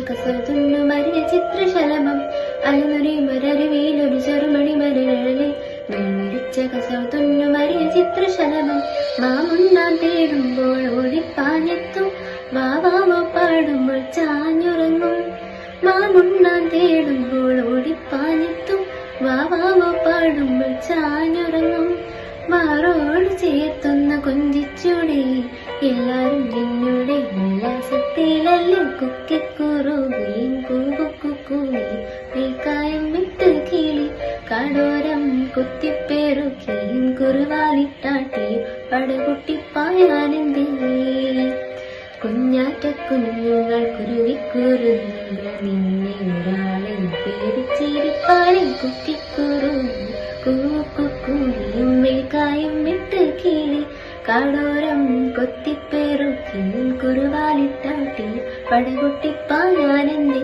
കസവത്തുന്നു Maria ചിത്രശലഭം അലമുറി മരരുവിയിലൊരു ചെറുമണി മരനിഴലിൽ വെള്ളിരിച്ച കസവത്തുന്നു Maria ചിത്രശലഭം മാമുണ്ണാൻ തേടുമ്പോൾ ഓടിപ്പാഞ്ഞെത്തും വാവാമോ പാടുമ്പോൾ ചാഞ്ഞുറങ്ങും മാമുണ്ണാൻ തേടുമ്പോൾ ഓടിപ്പാഞ്ഞെത്തും വാവാമോ പാടുമ്പോൾ ചാഞ്ഞുറങ്ങും മാറോട് ചേർത്തുന്ന കൊഞ്ചിച്ചൂടെ എല്ലാരും നിന്നുടെ ഉല്ലാസത്തിലല്ലേ കുക്കിക്കുറുകയും കൂകുക്കുകൂയും വിട്ട് കിളി കടോരം കുത്തിപ്പേറുകയും കുറുവാലിട്ടാട്ടി പടകുട്ടിപ്പായാനെന്തേ കുഞ്ഞാറ്റ കുഞ്ഞുങ്ങൾ കുരുവിക്കുറുന്നുണ്ട് നിന്നെ ഒരാളെ പേടിച്ചിരിപ്പാളെ കുക്കിക്കുറുന്നു കൂക്കുകൂയും മേൽക്കായും വിട്ട് കിളി കടോരം കൊത്തിപ്പേറുകയും കുറുവാലിട്ടാട്ടി പടകുട്ടിപ്പായാനെന്തേ